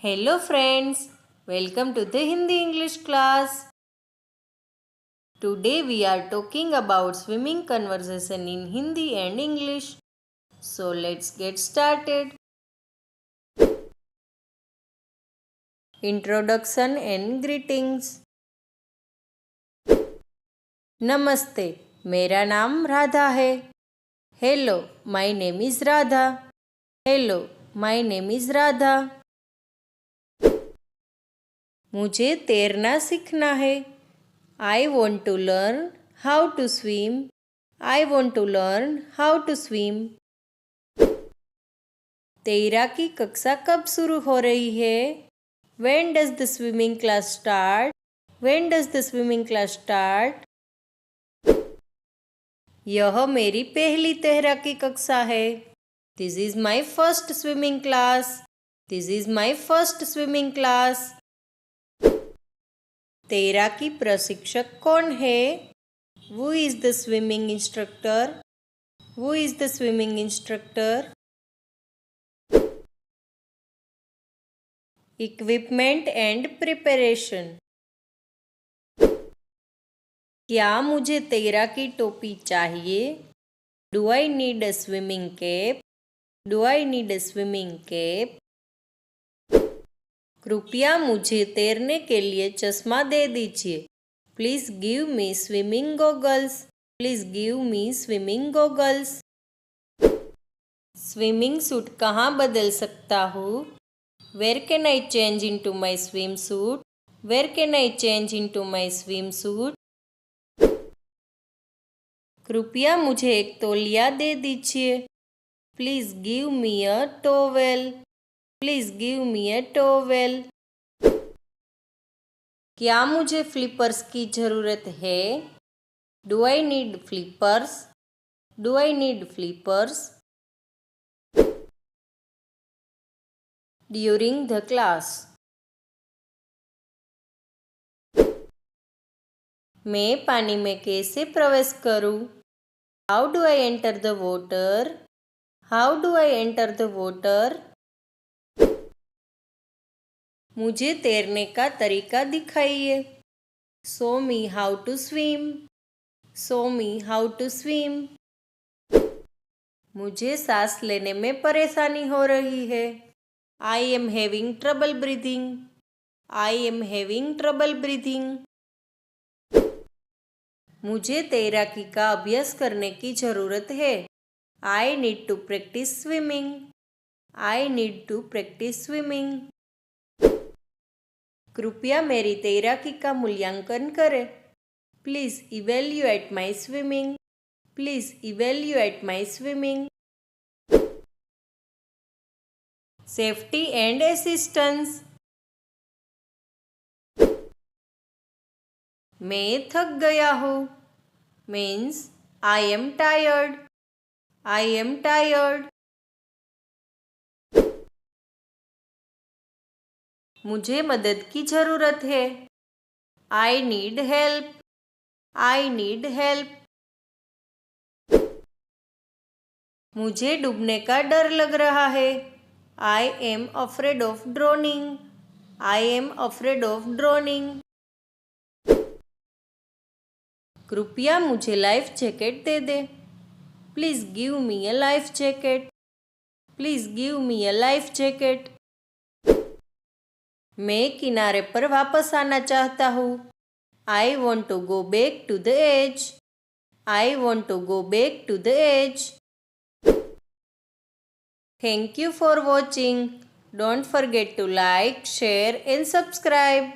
Hello friends, welcome to the Hindi English class. Today we are talking about swimming conversation in Hindi and English. So let's get started. Introduction and greetings. नमस्ते, मेरा नाम राधा है. Hello, my name is Radha. Hello, my name is Radha. मुझे तैरना सीखना है. I want to learn how to swim. I want to learn how to swim. तैराकी कक्षा कब शुरू हो रही है? When does the swimming class start? When does the swimming class start? यह मेरी पहली तैराकी कक्षा है. This is my first swimming class. This is my first swimming class. तैराकी प्रशिक्षक कौन है? Who is the swimming instructor? Who is the swimming instructor? Equipment and preparation. क्या मुझे तैराकी टोपी चाहिए? Do I need a swimming cap? Do I need a swimming cap? कृपया मुझे तैरने के लिए चश्मा दे दीजिए. Please give me swimming goggles. Please give me swimming goggles. Swimming suit कहाँ बदल सकता हूँ? Where can I change into my swimsuit? Where can I change into my swimsuit? कृपया मुझे एक तौलिया दे दीजिए. Please give me a towel. Please give me a towel. क्या मुझे फ्लिपर्स की ज़रूरत है? Do I need flippers? Do I need flippers? During the class. मैं पानी में कैसे प्रवेश करूं? How do I enter the water? How do I enter the water? मुझे तैरने का तरीका दिखाइए. Show me how to swim. Show me how to swim. मुझे सांस लेने में परेशानी हो रही है. I am having trouble breathing. I am having trouble breathing. मुझे तैराकी का अभ्यास करने की ज़रूरत है. I need to practice swimming. I need to practice swimming. कृपया मेरी तैराकी का मूल्यांकन करें. Please evaluate my swimming. Please evaluate my swimming. Safety and assistance. मैं थक गया हूँ. Means I am tired. I am tired. मुझे मदद की ज़रूरत है. I need help. I need help. मुझे डूबने का डर लग रहा है. I am afraid of drowning. I am afraid of drowning. कृपया मुझे life jacket they they. Please give me a life jacket. Please give me a life jacket. मैं किनारे पर वापस आना चाहता हूँ. I want to go back to the edge. I want to go back to the edge. Thank you for watching. Don't forget to like, share and subscribe.